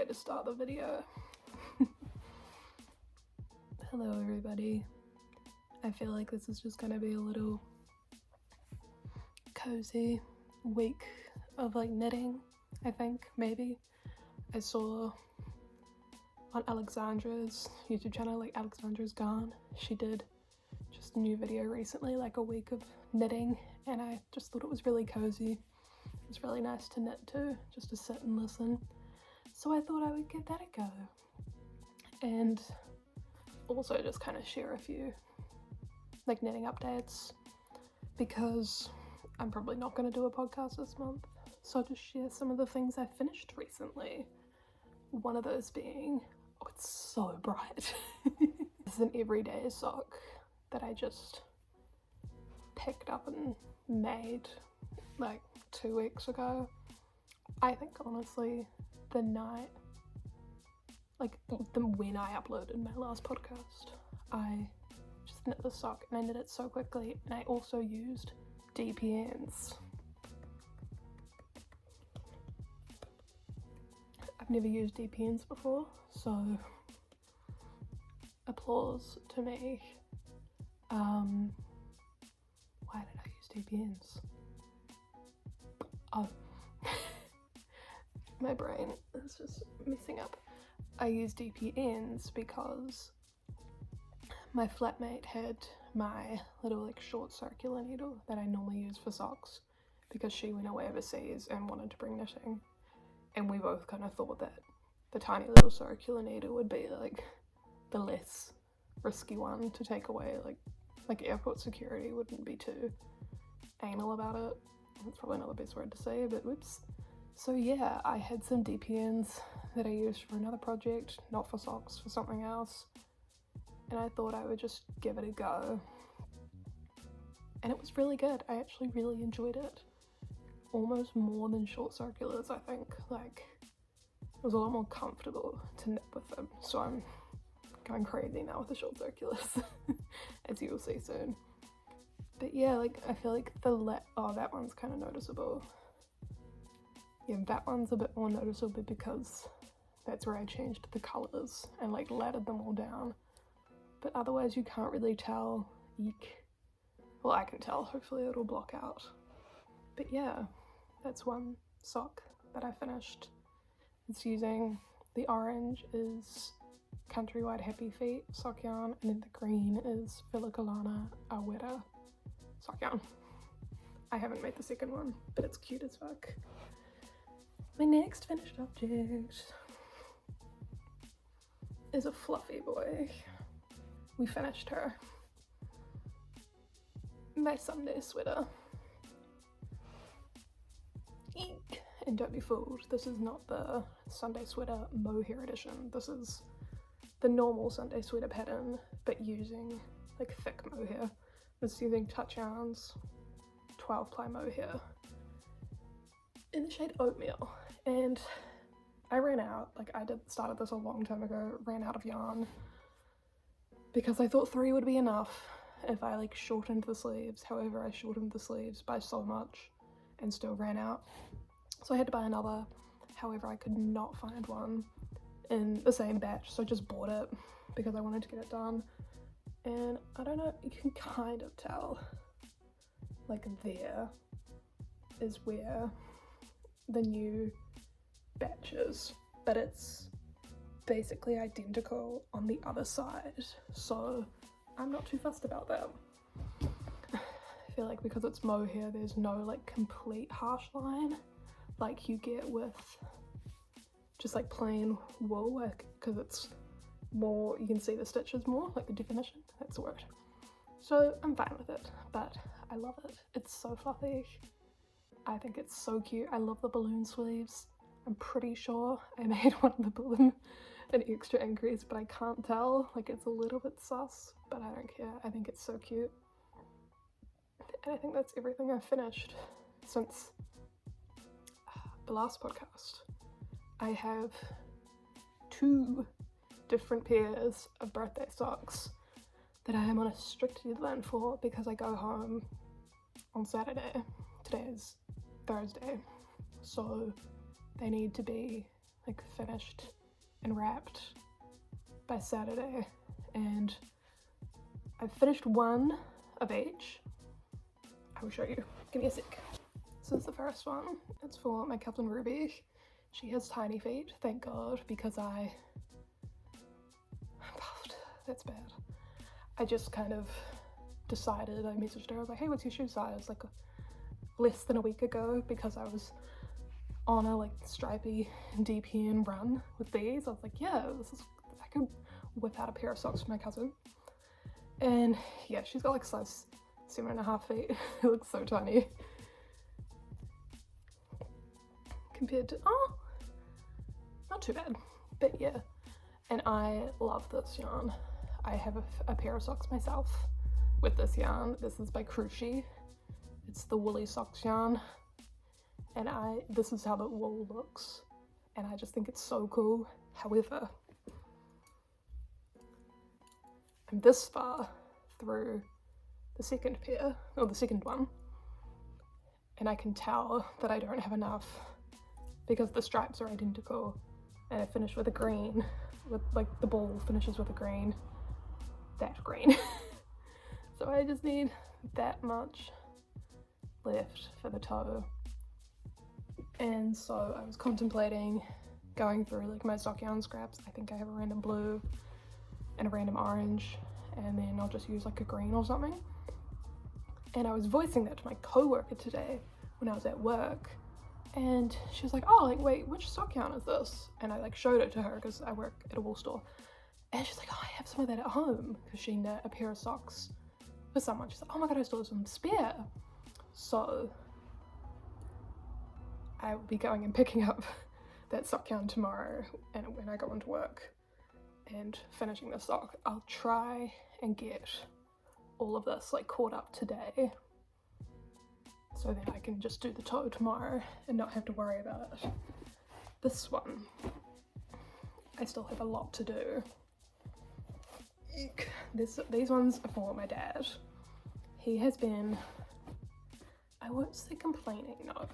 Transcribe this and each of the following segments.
way to start the video. Hello everybody. I feel like this is just gonna be a little cozy week of like knitting, I think, maybe. I saw on Alexandra's YouTube channel, like Alexandra's Garn, she did just a new video recently, like a week of knitting, and I just thought it was really cozy. It was really nice to knit to, just to sit and listen. So I thought I would give that a go. And also just kind of share a few like knitting updates, because I'm probably not going to do a podcast this month. So I'll just share some of the things I finished recently. One of those being, oh, it's so bright. This is an everyday sock that I just picked up and made like 2 weeks ago. I think honestly the night, like when I uploaded my last podcast, I just knit the sock and I knit it so quickly, and I also used DPNs. I've never used DPNs before, so applause to me. Why did I use DPNs? Oh, my brain is just messing up. I use DPNs because my flatmate had my little like short circular needle that I normally use for socks, because she went away overseas and wanted to bring knitting, and we both kind of thought that the tiny little circular needle would be like the less risky one to take away, like airport security wouldn't be too anal about it. That's probably not the best word to say, but whoops. So yeah, I had some DPNs that I used for another project, not for socks, for something else, and I thought I would just give it a go. And it was really good. I actually really enjoyed it. Almost more than short circulars, I think. Like, it was a lot more comfortable to knit with them, so I'm going crazy now with the short circulars, as you will see soon. But yeah, like, I feel like oh, that one's kind of noticeable. Yeah, that one's a bit more noticeable because that's where I changed the colours and like laddered them all down. But otherwise you can't really tell. Eek. Well, I can tell, hopefully it'll block out. But yeah, that's one sock that I finished. It's using, the orange is Countrywide Happy Feet sock yarn, and then the green is Vilicolana Awera sock yarn. I haven't made the second one, but it's cute as fuck. My next finished object is a fluffy boy. We finished her. My Sunday sweater. Eek. And don't be fooled, this is not the Sunday sweater mohair edition. This is the normal Sunday sweater pattern, but using like thick mohair. It's using Touch Yarns 12 ply mohair in the shade Oatmeal. And I ran out, like started this a long time ago, ran out of yarn because I thought 3 would be enough if I like shortened the sleeves. However, I shortened the sleeves by so much and still ran out. So I had to buy another. However, I could not find one in the same batch, so I just bought it because I wanted to get it done. And I don't know, you can kind of tell, like there is where the new batch is, but it's basically identical on the other side, so I'm not too fussed about that. I feel like because it's mohair, there's no like complete harsh line like you get with just like plain wool, like, because it's more, you can see the stitches more, like the definition, that's the word. So I'm fine with it, but I love it. It's so fluffy. I think it's so cute. I love the balloon sleeves. I'm pretty sure I made one of the balloon an extra increase, but I can't tell. Like, it's a little bit sus, but I don't care. I think it's so cute. And I think that's everything I've finished since the last podcast. I have 2 different pairs of birthday socks that I am on a strict deadline for because I go home on Saturday. Today is Thursday, so they need to be like finished and wrapped by Saturday, and I've finished one of each. I will show you. Give me a sec. This is the first one. It's for my cousin Ruby. She has tiny feet, thank God, because that's bad. I just kind of decided, I messaged her, I was like, hey, what's your shoe size? Like less than a week ago, because I was on a like stripy DPN run with these. I was like, yeah, I could whip out a pair of socks for my cousin. And yeah, she's got like size 7.5 feet. It looks so tiny compared to, oh, not too bad, but yeah. And I love this yarn. I have a pair of socks myself with this yarn. This is by Cruchy. It's the woolly socks yarn, and this is how the wool looks, and I just think it's so cool. However, I'm this far through the second pair, or the second one, and I can tell that I don't have enough because the stripes are identical, and I finished with a green, with like the ball finishes with a green, that green. So I just need that much left for the toe. And so I was contemplating going through like my sock yarn scraps. I think I have a random blue and a random orange, and then I'll just use like a green or something. And I was voicing that to my co-worker today when I was at work, and she was like, oh, like, wait, which sock yarn is this? And I like showed it to her because I work at a wool store, and she's like, oh, I have some of that at home, because she knit a pair of socks for someone. She's like, oh my god, I still have some spare. So I will be going and picking up that sock yarn tomorrow, and when I go into work and finishing the sock, I'll try and get all of this like caught up today, so then I can just do the toe tomorrow and not have to worry about it. This one, I still have a lot to do. Eek. These ones are for my dad. He has been, I won't say complaining, no.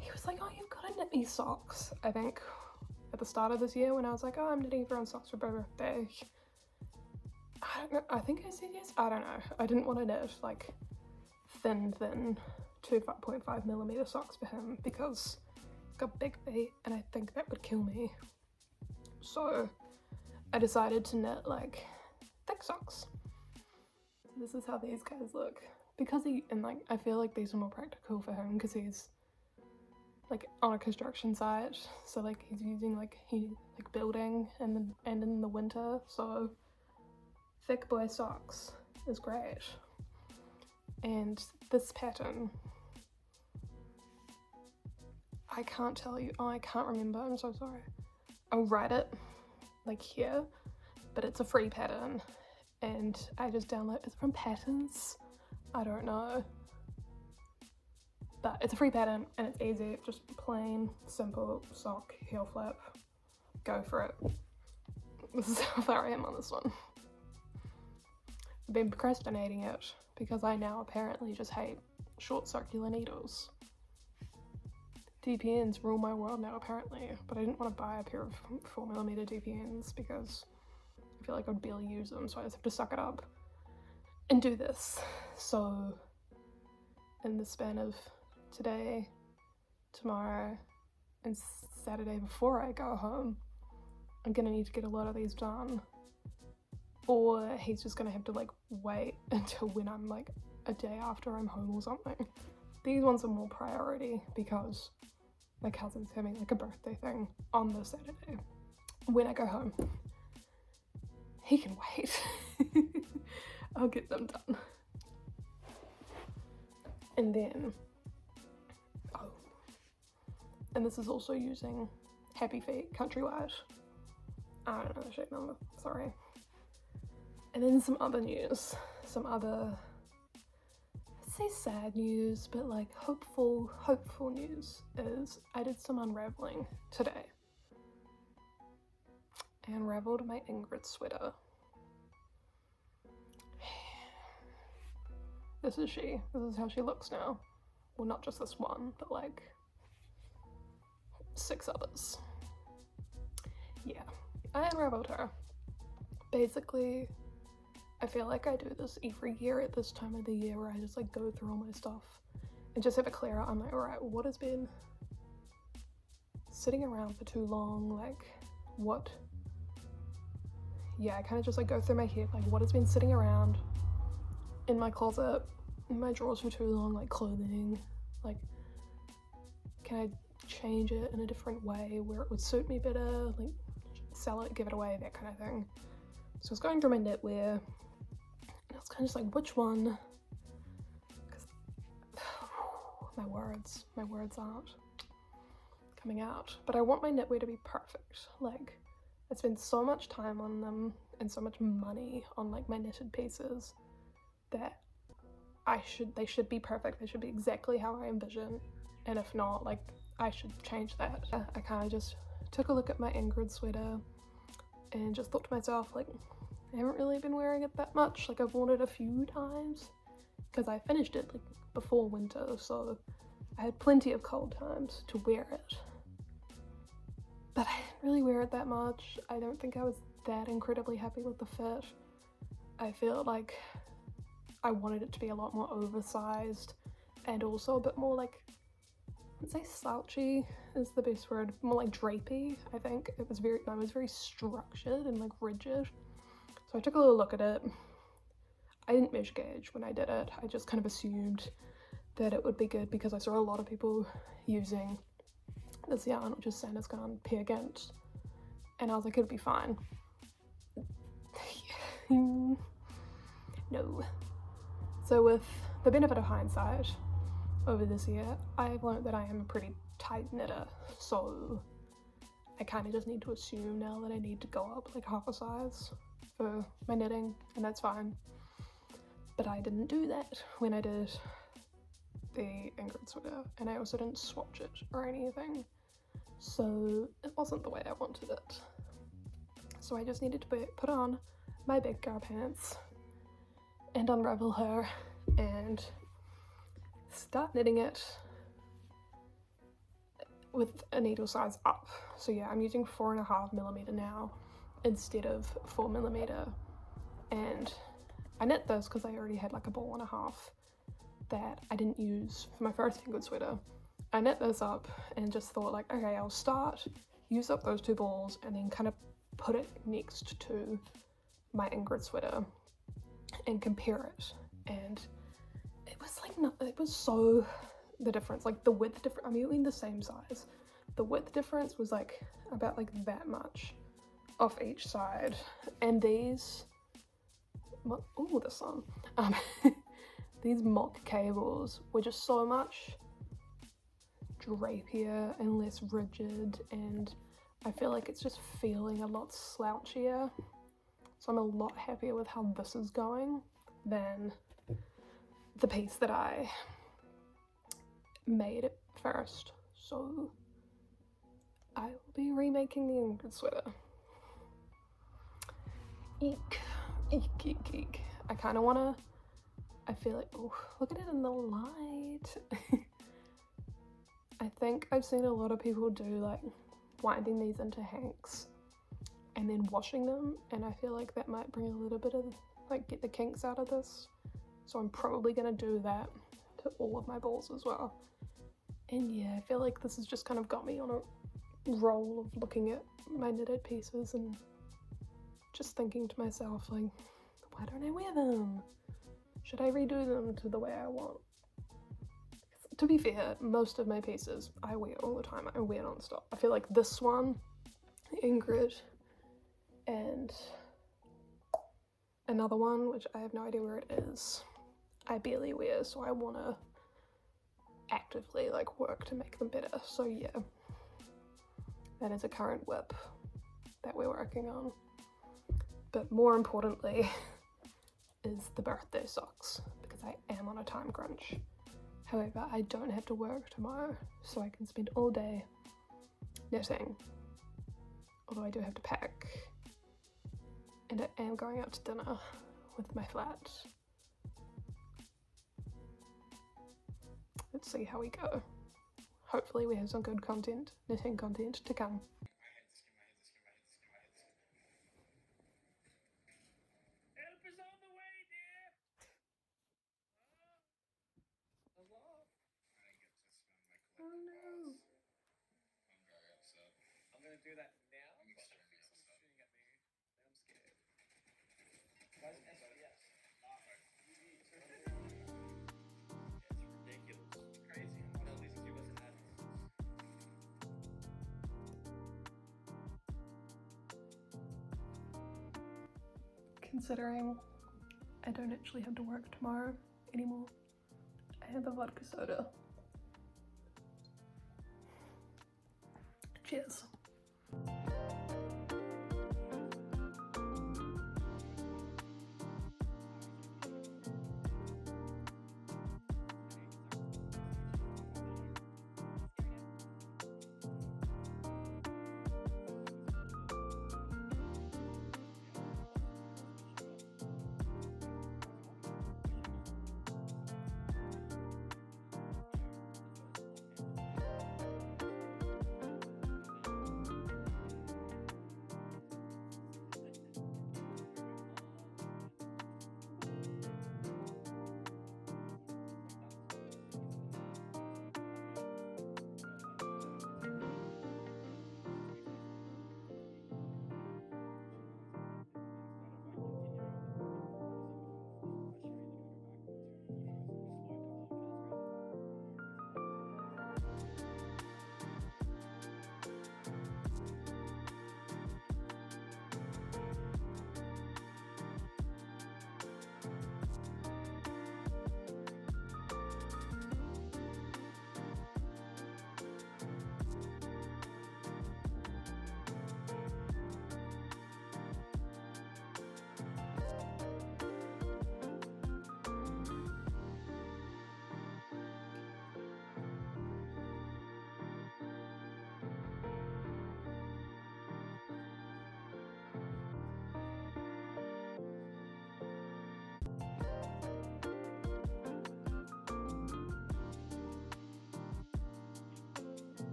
He was like, oh, you've got to knit me socks. I think at the start of this year when I was like, oh, I'm knitting everyone's socks for my birthday. I don't know, I think I said yes, I don't know. I didn't want to knit like thin 2.5mm socks for him because he's got big feet and I think that would kill me. So I decided to knit like thick socks. This is how these guys look. Because I feel like these are more practical for him because he's like on a construction site, so like he's using like building and in the winter, so thick boy socks is great. And this pattern, I can't tell you, oh, I can't remember, I'm so sorry. I'll write it like here, but it's a free pattern and I just download it from Patterns, I don't know, but it's a free pattern and it's easy, just plain simple sock heel flip, go for it. This is how far I am on this one. I've been procrastinating it because I now apparently just hate short circular needles. DPNs rule my world now apparently, but I didn't want to buy a pair of 4mm DPNs because I feel like I'd barely use them, so I just have to suck it up and do this. So in the span of today, tomorrow, and Saturday before I go home, I'm gonna need to get a lot of these done, or he's just gonna have to like wait until when I'm like a day after I'm home or something. These ones are more priority because my cousin's having like a birthday thing on this Saturday. When I go home, he can wait. I'll get them done. And then, oh, and this is also using Happy Feet Countrywide. I don't know the shape number, sorry. And then some other news, some other, I'd say sad news, but like hopeful news is I did some unraveling today. I unraveled my Ingrid sweater. This is she. This is how she looks now. Well, not just this one, but like 6 others. yeah, I unraveled her. Basically, I feel like I do this every year at this time of the year where I just like go through all my stuff and just have a clear out. I'm like, alright, what has been sitting around for too long? Like, what? Yeah, I kind of just like go through my head, like what has been sitting around in my closet, in my drawers for too long, like clothing, like can I change it in a different way where it would suit me better, like sell it, give it away, that kind of thing. So I was going through my knitwear and I was kind of just like, which one? Because my words aren't coming out. But I want my knitwear to be perfect. Like, I spend so much time on them and so much money on like my knitted pieces that they should be perfect. They should be exactly how I envision. And if not, like, I should change that. I kind of just took a look at my Ingrid sweater and just thought to myself, like, I haven't really been wearing it that much. Like, I've worn it a few times because I finished it like before winter, so I had plenty of cold times to wear it. But I didn't really wear it that much. I don't think I was that incredibly happy with the fit. I feel like I wanted it to be a lot more oversized and also a bit more like, I'd say slouchy is the best word, more like drapey. I think it was very structured and like rigid. So I took a little look at it. I didn't measure gauge when I did it. I just kind of assumed that it would be good because I saw a lot of people using this yarn, which is Santa's Garn Peer Gynt, and I was like, it'll be fine. No. So with the benefit of hindsight, over this year, I've learned that I am a pretty tight knitter, so I kind of just need to assume now that I need to go up like half a size for my knitting, and that's fine. But I didn't do that when I did the Ingrid sweater, and I also didn't swatch it or anything, so it wasn't the way I wanted it. So I just needed to put on my big girl pants and unravel her and start knitting it with a needle size up. So yeah, I'm using 4.5mm now instead of 4mm, and I knit this because I already had like a ball and a half that I didn't use for my first Ingrid sweater. I knit this up and just thought like, okay, I'll use up those 2 balls and then kind of put it next to my Ingrid sweater and compare it. And it was like, it was so, the difference, like the width difference, I'm using the same size. The width difference was like about like that much off each side. And these, oh, this one, these mock cables were just so much drapier and less rigid, and I feel like it's just feeling a lot slouchier. So I'm a lot happier with how this is going than the piece that I made at first. So I will be remaking the Ingrid sweater. Eek, eek, eek, eek. I kind of want to, I feel like, oh, look at it in the light. I think I've seen a lot of people do like winding these into hanks and then washing them, and I feel like that might bring a little bit of like get the kinks out of this. So I'm probably gonna do that to all of my balls as well. And yeah, I feel like this has just kind of got me on a roll of looking at my knitted pieces and just thinking to myself like, why don't I wear them? Should I redo them to the way I want? To be fair, most of my pieces I wear all the time. I wear non-stop. I feel like this one, Ingrid, and another one, which I have no idea where it is, I barely wear, so I want to actively like work to make them better. So yeah, that is a current whip that we're working on. But more importantly is the birthday socks, because I am on a time crunch. However, I don't have to work tomorrow, so I can spend all day knitting, although I do have to pack, and I am going out to dinner with my flat. Let's see how we go. Hopefully we have some good content, knitting content to come. no. I'm very upset. I'm gonna do that now. I'm extremely upset. Shooting at me. I'm scared. Guys, SBS. It's ridiculous. Crazy. What at least give us an ad. Considering I don't actually have to work tomorrow anymore, I have a vodka soda. Cheers.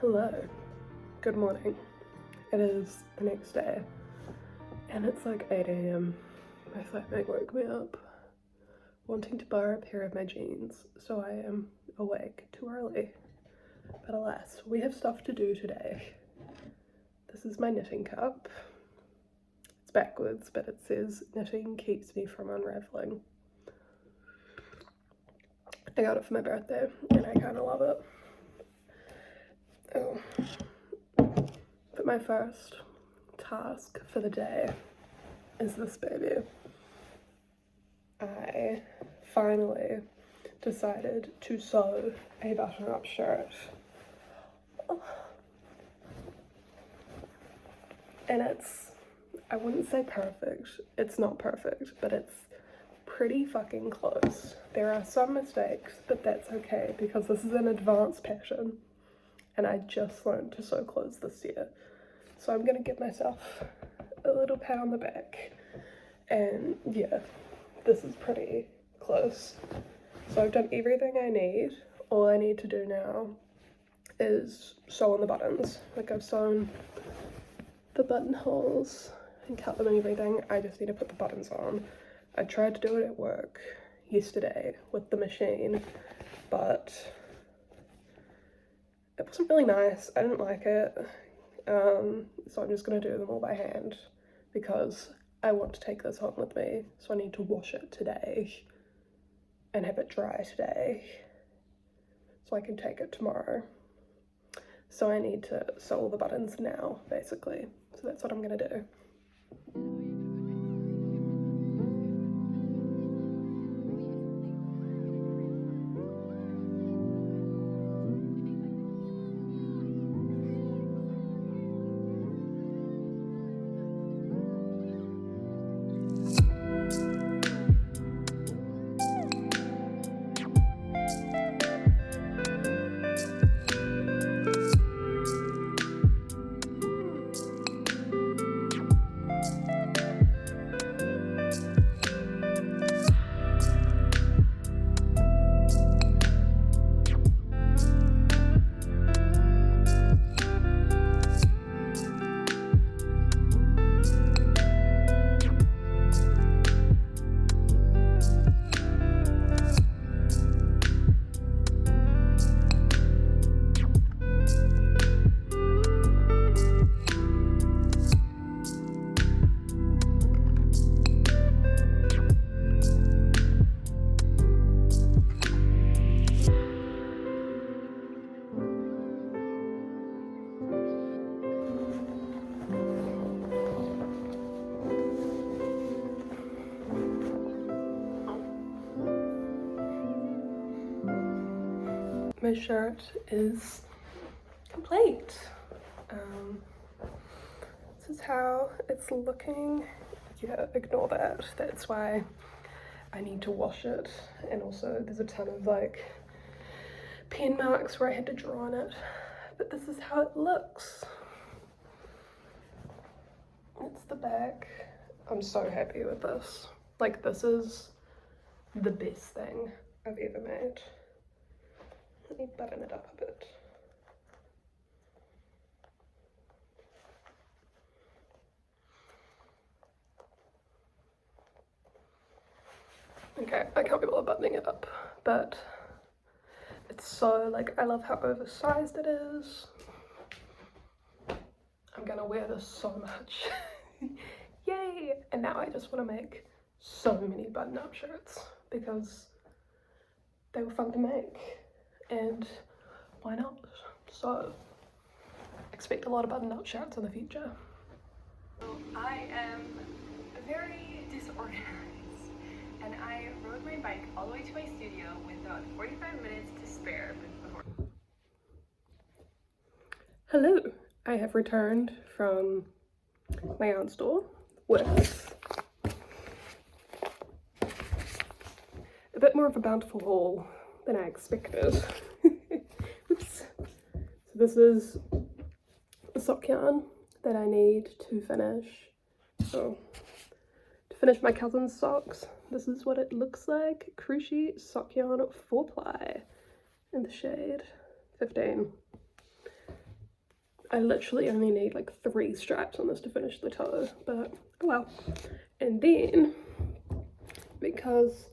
Hello, good morning. It is the next day and it's like 8 AM. My flatmate woke me up wanting to borrow a pair of my jeans, so I am awake too early. But alas, we have stuff to do today. This is my knitting cup. It's backwards, but it says knitting keeps me from unraveling. I got it for my birthday and I kind of love it. Oh. But my first task for the day is this baby. I finally decided to sew a button-up shirt. And it's, I wouldn't say perfect, it's not perfect, but it's pretty fucking close. There are some mistakes, but that's okay because this is an advanced pattern and I just learned to sew clothes this year. So I'm gonna give myself a little pat on the back. And yeah, this is pretty close. So I've done everything I need. All I need to do now is sew on the buttons. Like I've sewn the buttonholes and cut them and everything. I just need to put the buttons on. I tried to do it at work yesterday with the machine, but it wasn't really nice. I didn't like it. So I'm just gonna do them all by hand because I want to take this home with me. So I need to wash it today and have it dry today so I can take it tomorrow. So I need to sew all the buttons now, basically. So that's what I'm gonna do. My shirt is complete. This is how it's looking. Yeah, ignore that. That's why I need to wash it. And also there's a ton of like pen marks where I had to draw on it. But this is how it looks. It's the back. I'm so happy with this. Like, this is the best thing I've ever made. Let me button it up a bit. Okay, I can't be bothered buttoning it up, but it's so, like, I love how oversized it is. I'm gonna wear this so much. Yay! And now I just want to make so many button-up shirts because they were fun to make. And why not? So expect a lot of button-up shirts in the future. I am very disorganized and I rode my bike all the way to my studio with about 45 minutes to spare before. Hello, I have returned from my yarn store with a bit more of a bountiful haul than I expected. Oops. So this is the sock yarn that I need to finish. So to finish my cousin's socks, this is what it looks like. Crochet sock yarn 4-ply in the shade 15. I literally only need like 3 straps on this to finish the toe, but oh well. And then, because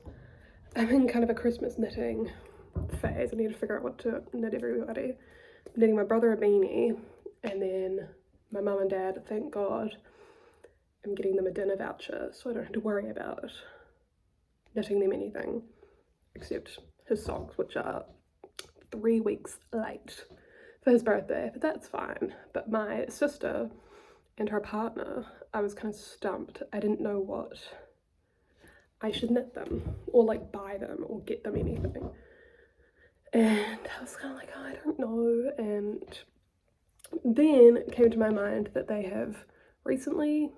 I'm in kind of a Christmas knitting phase, I need to figure out what to knit everybody. I'm knitting my brother a beanie, and then my mum and dad, thank God, I'm getting them a dinner voucher, so I don't have to worry about knitting them anything, except his socks, which are 3 weeks late for his birthday, but that's fine. But my sister and her partner, I was kind of stumped. I didn't know what I should knit them, or like buy them, or get them anything. And I was kind of like, oh, I don't know. And then it came to my mind that they have recently,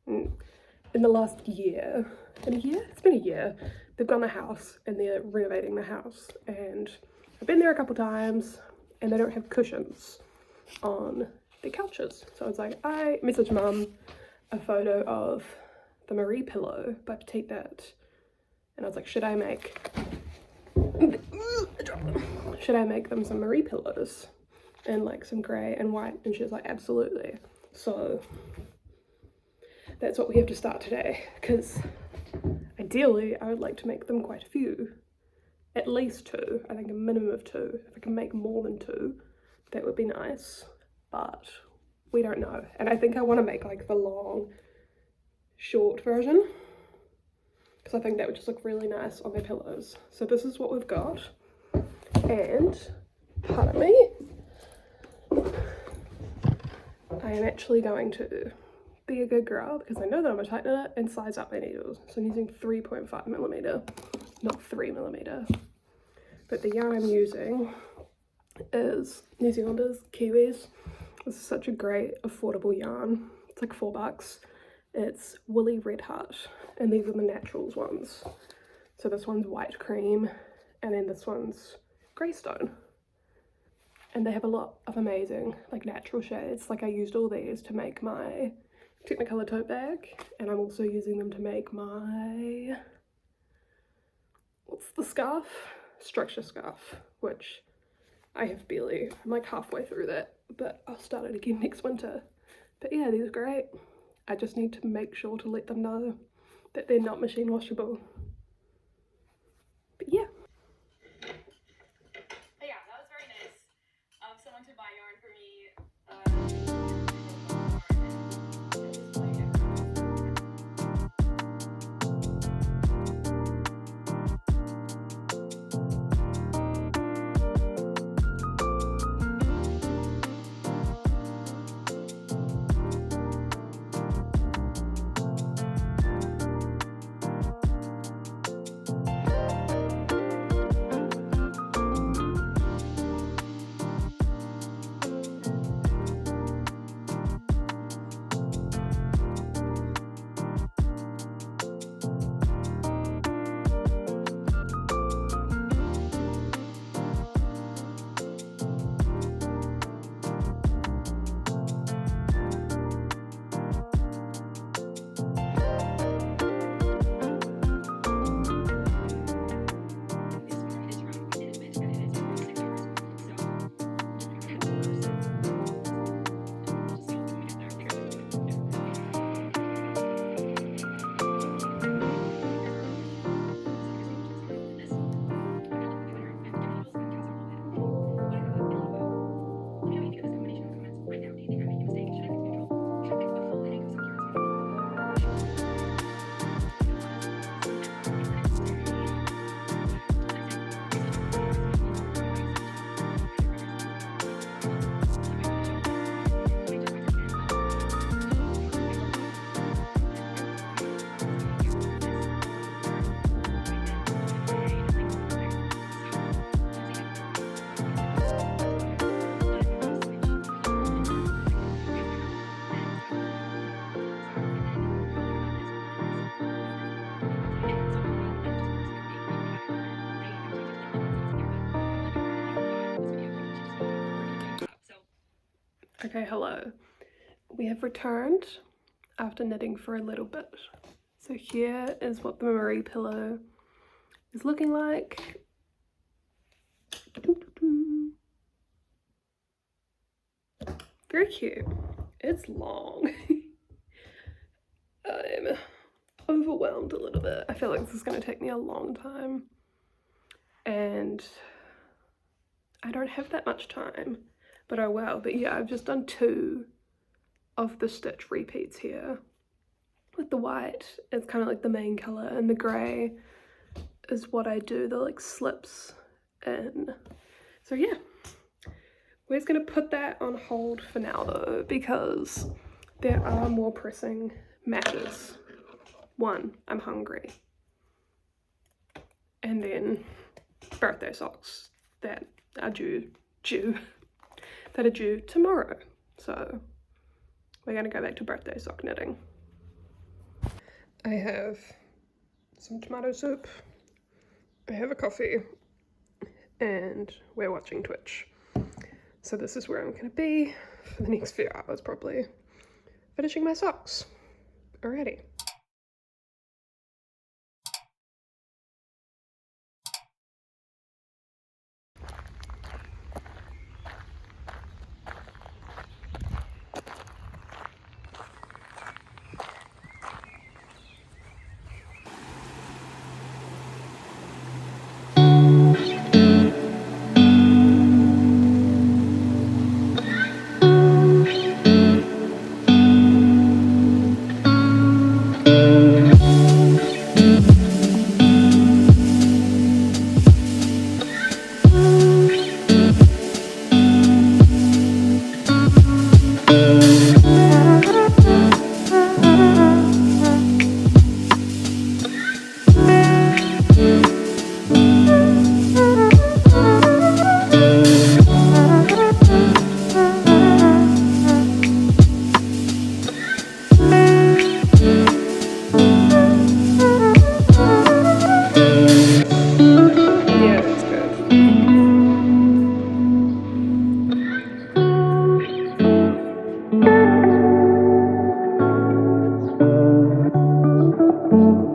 in the last year, it's been a year, they've gotten a house and they're renovating the house. And I've been there a couple times and they don't have cushions on the couches. So I was like, I messaged mum a photo of the Marie pillow by Petite, and I was like, should I make them some Marie pillows and like some grey and white? And she was like, absolutely. So that's what we have to start today, because I ideally I would like to make them quite a few, at least 2. I think a minimum of 2. If I can make more than 2, that would be nice, but we don't know. And I think I want to make like the long short version because I think that would just look really nice on my pillows. So this is what we've got, and pardon me, I am actually going to be a good girl because I know that I'm gonna tighten it and size up my needles. So I'm using 3.5mm, not 3mm. But the yarn I'm using is New Zealanders, Kiwis. This is such a great affordable yarn. It's like $4. It's Woolly Red Heart, and these are the naturals ones. So this one's white cream, and then this one's greystone. And they have a lot of amazing like natural shades. Like I used all these to make my Technicolor tote bag, and I'm also using them to make my, what's the scarf? Structure scarf, which I have barely, I'm like halfway through that, but I'll start it again next winter. But yeah, these are great. I just need to make sure to let them know that they're not machine washable. But yeah. But yeah, that was very nice of someone to buy yarn for me. Okay, hello. We have returned after knitting for a little bit. So here is what the Marie pillow is looking like. Very cute. It's long. I'm overwhelmed a little bit. I feel like this is going to take me a long time. And I don't have that much time, but oh well. But yeah, I've just done 2 of the stitch repeats here. With the white, it's kind of like the main color, and the grey is what I do the like slips in. So yeah, we're just gonna put that on hold for now though, because there are more pressing matters. 1, I'm hungry, and then birthday socks that are due tomorrow. So we're gonna go back to birthday sock knitting. I have some tomato soup, I have a coffee, and we're watching Twitch. So this is where I'm gonna be for the next few hours probably, finishing my socks. Alrighty. Hello.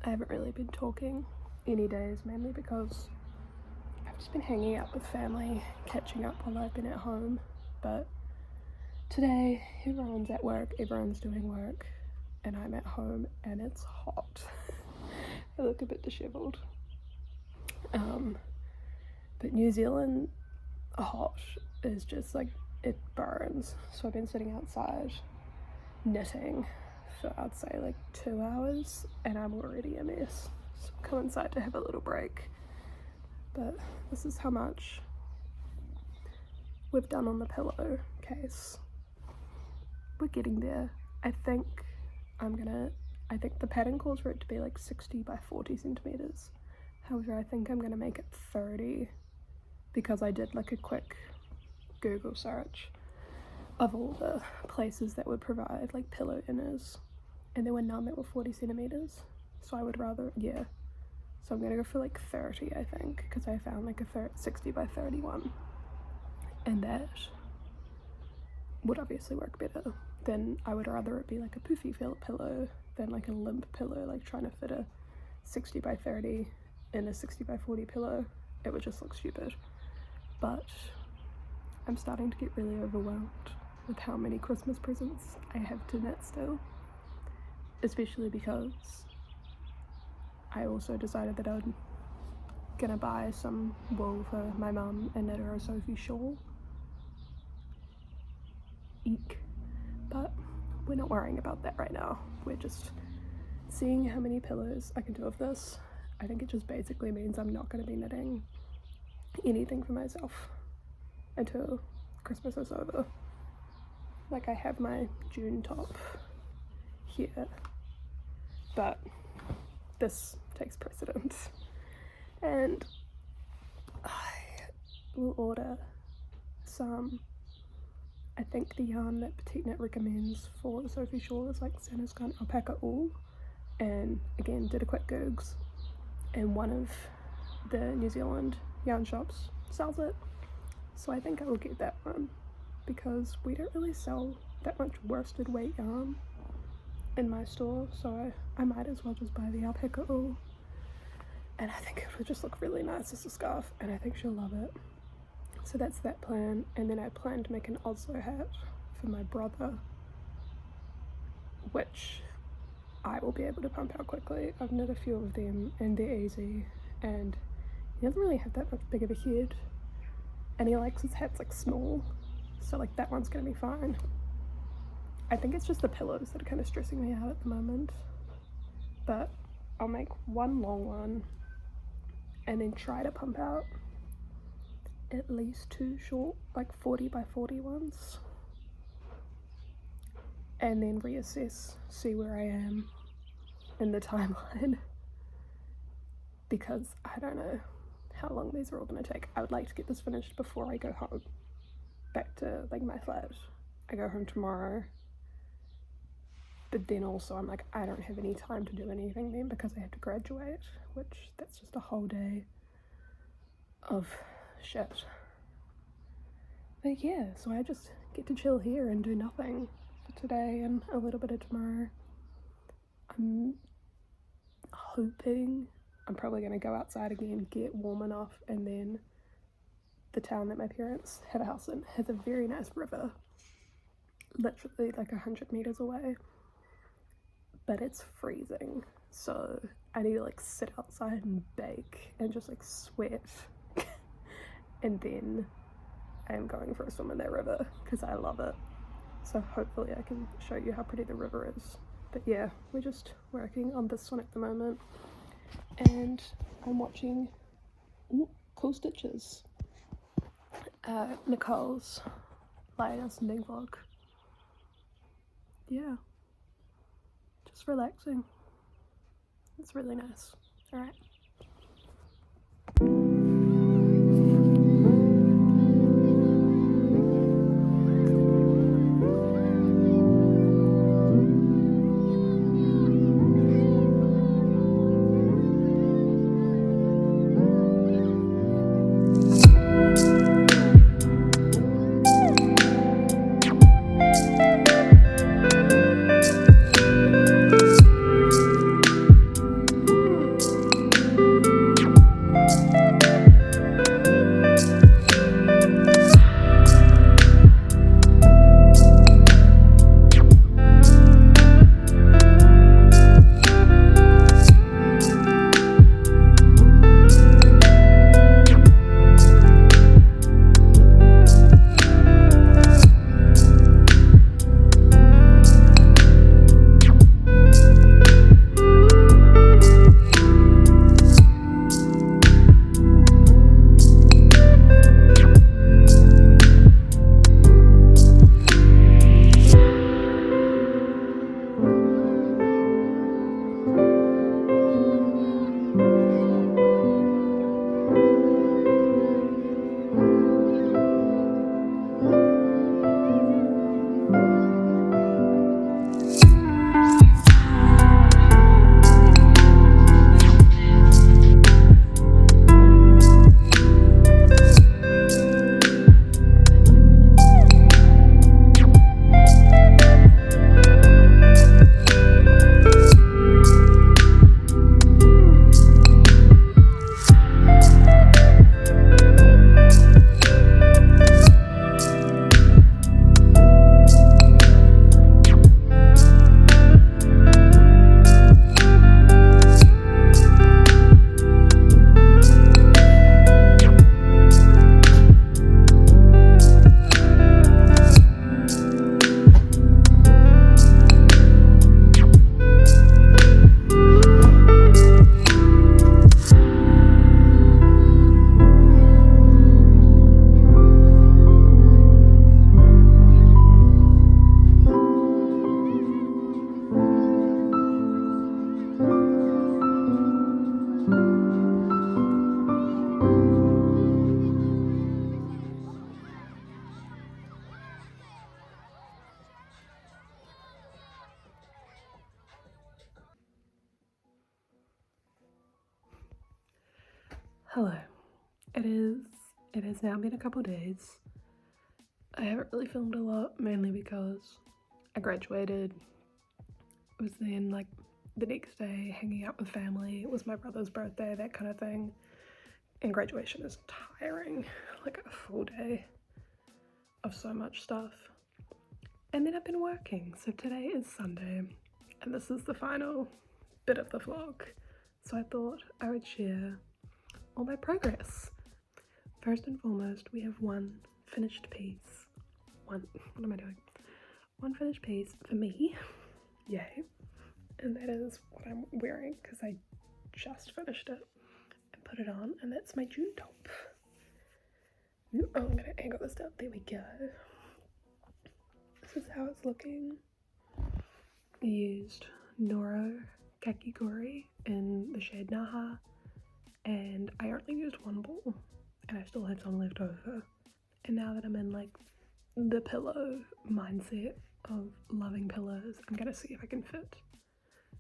I haven't really been talking any days, mainly because I've just been hanging out with family, catching up while I've been at home. But today, everyone's at work, everyone's doing work, and I'm at home and it's hot. I look a bit disheveled. But New Zealand hot is just like, it burns. So I've been sitting outside knitting for I'd say like 2 hours and I'm already a mess. So I'll come inside to have a little break. But this is how much we've done on the pillowcase. We're getting there. I think the pattern calls for it to be like 60 by 40 centimeters. However, I think I'm gonna make it 30 because I did like a quick Google search of all the places that would provide like pillow inners, and there were none that were 40 centimeters. So I would rather, yeah. So I'm gonna go for like 30, I think, because I found like a 60 by 31, and that would obviously work better. Then I would rather it be like a poofy pillow than like a limp pillow, like trying to fit a 60 by 30 in a 60 by 40 pillow. It would just look stupid. But I'm starting to get really overwhelmed with how many Christmas presents I have to knit still, especially because I also decided that I'm gonna buy some wool for my mum and knit her a Sophie shawl. Eek. But we're not worrying about that right now. We're just seeing how many pillows I can do of this. I think it just basically means I'm not going to be knitting anything for myself until Christmas is over. Like, I have my June top here, but this takes precedence, and I will order some. I think the yarn that Petite recommends for the Sophie shawl is like Santa's Gun alpaca wool, and again did a quick Googs, and one of the New Zealand yarn shops sells it, so I think I will get that one because we don't really sell that much worsted weight yarn in my store, so I might as well just buy the alpaca wool, and I think it would just look really nice as a scarf, and I think she'll love it. So that's that plan. And then I plan to make an Oslo hat for my brother, which I will be able to pump out quickly. I've knit a few of them and they're easy, and he doesn't really have that much big of a head, and he likes his hats like small, so like that one's gonna be fine. I think it's just the pillows that are kind of stressing me out at the moment, but I'll make one long one and then try to pump out at least 2 short, like 40 by 40 ones, and then reassess, see where I am in the timeline, because I don't know how long these are all going to take. I would like to get this finished before I go home back to like my flat. I go home tomorrow, but then also I'm like, I don't have any time to do anything then because I have to graduate, which that's just a whole day of shit. But yeah, so I just get to chill here and do nothing for today and a little bit of tomorrow. I'm hoping I'm probably going to go outside again, get warm enough, and then the town that my parents have a house in has a very nice river, literally like 100 meters away, but it's freezing, so I need to like sit outside and bake and just like sweat and then I'm going for a swim in that river because I love it. So hopefully I can show you how pretty the river is. But yeah, we're just working on this one at the moment, and I'm watching cool stitches. Nicole's light sending vlog. Yeah, just relaxing. It's really nice. Alright. Hello. It has now been a couple days. I haven't really filmed a lot, mainly because I graduated. It was then like the next day hanging out with family. It was my brother's birthday, that kind of thing. And graduation is tiring, like a full day of so much stuff. And then I've been working, so today is Sunday and this is the final bit of the vlog. So I thought I would share all my progress. First and foremost, we have one finished piece. What am I doing? One finished piece for me, yay. And that is what I'm wearing because I just finished it and put it on, and that's my June top. Oh, I'm gonna angle this down, there we go. This is how it's looking. I used Noro Kakigori in the shade Naha, and I only used one ball and I still had some left over. And now that I'm in like the pillow mindset of loving pillows, I'm gonna see if I can fit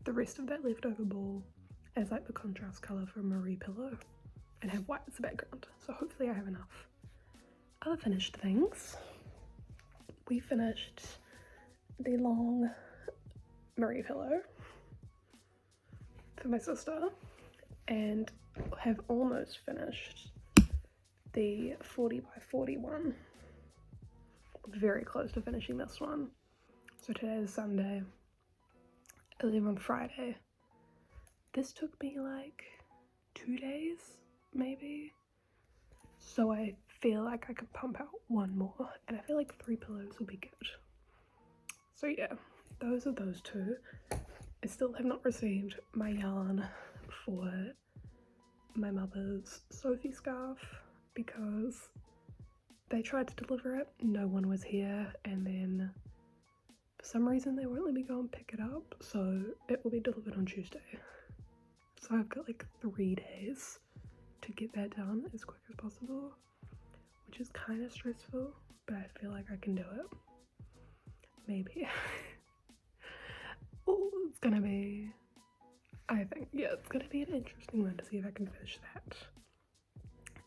the rest of that leftover ball as like the contrast color for Marie pillow and have white as the background. So hopefully I have enough. Other finished things. We finished the long Marie pillow for my sister and have almost finished the 40 by 41. Very close to finishing this one. So today is Sunday. I leave on Friday. This took me like 2 days, maybe. So I feel like I could pump out one more, and I feel like 3 pillows will be good. So yeah, those are those two. I still have not received my yarn for my mother's Sophie scarf because they tried to deliver it, no one was here, and then for some reason they won't let me go and pick it up, so it will be delivered on Tuesday. So I've got like 3 days to get that done as quick as possible, which is kind of stressful, but I feel like I can do it. Maybe. Oh, it's gonna be, I think, yeah, it's gonna be an interesting one to see if I can finish that.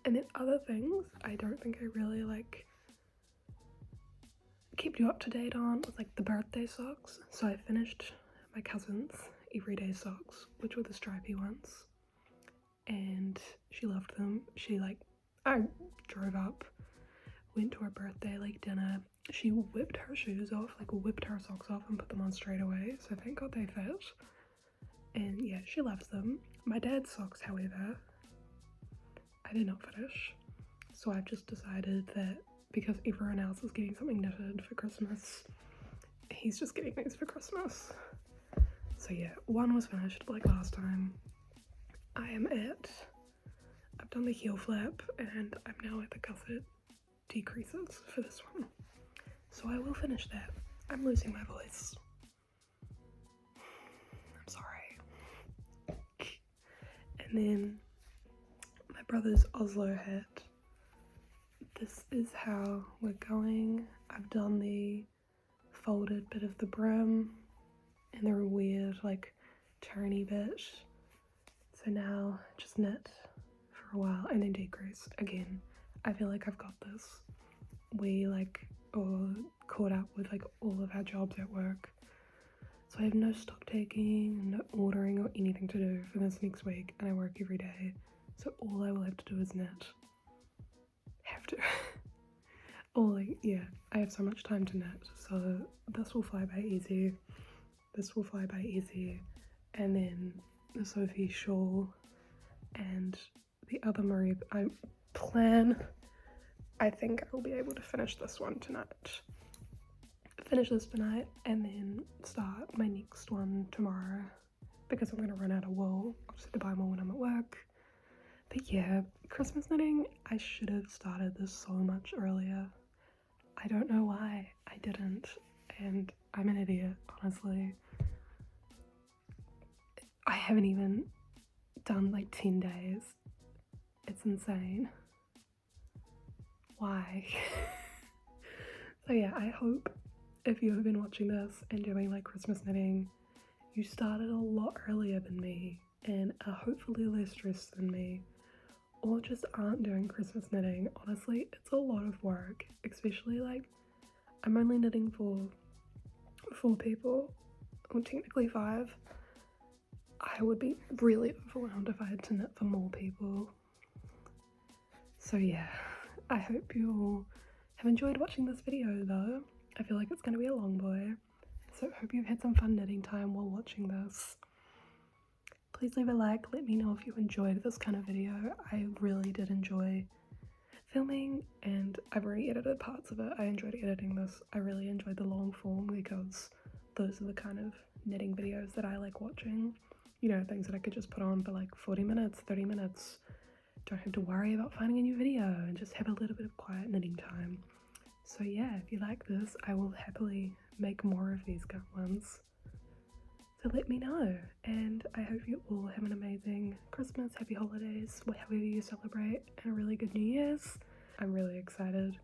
And then other things I don't think I really like kept you up to date on was like the birthday socks. So I finished my cousin's everyday socks, which were the stripy ones, and she loved them. She like, I drove up, went to her birthday like dinner, she whipped her shoes off, like whipped her socks off and put them on straight away, so thank god they fit. And yeah, she loves them. My dad's socks, however, I did not finish, so I've just decided that because everyone else is getting something knitted for Christmas, he's just getting these for Christmas. So yeah, one was finished like last time. I've done the heel flap and I'm now at the gusset decreases for this one. So I will finish that. I'm losing my voice. I'm sorry. And then my brother's Oslo hat. This is how we're going. I've done the folded bit of the brim and the weird like turny bit. So now just knit for a while and then decrease again. I feel like I've got this. We like all caught up with like all of our jobs at work, so I have no stock taking, no ordering or anything to do for this next week, and I work every day, so all I will have to do is knit. Have to. Or like, yeah, I have so much time to knit, so this will fly by easy, this will fly by easy, and then the Sophie shawl and the other Marie, I think I will be able to finish this one tonight. Finish this tonight and then start my next one tomorrow, because I'm going to run out of wool. I'll just have to buy more when I'm at work. But yeah, Christmas knitting, I should have started this so much earlier. I don't know why I didn't, and I'm an idiot, honestly. I haven't even done like 10 days. It's insane. Why? So yeah, I hope if you have been watching this and doing like Christmas knitting, you started a lot earlier than me and are hopefully less stressed than me, or just aren't doing Christmas knitting. Honestly, it's a lot of work, especially like I'm only knitting for 4 people, or technically 5. I would be really overwhelmed if I had to knit for more people. So yeah, I hope you all have enjoyed watching this video though. I feel like it's going to be a long boy, so I hope you've had some fun knitting time while watching this. Please leave a like, let me know if you enjoyed this kind of video. I really did enjoy filming, and I've already edited parts of it. I enjoyed editing this. I really enjoyed the long form because those are the kind of knitting videos that I like watching. You know, things that I could just put on for like 40 minutes, 30 minutes. Don't have to worry about finding a new video and just have a little bit of quiet knitting time. So yeah, if you like this, I will happily make more of these ones. So let me know, and I hope you all have an amazing Christmas, happy holidays, however you celebrate, and a really good New Year's. I'm really excited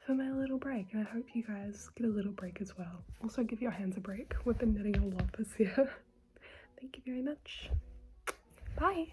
for my little break, and I hope you guys get a little break as well. Also give your hands a break. We've been knitting a lot this year. Thank you very much. Bye!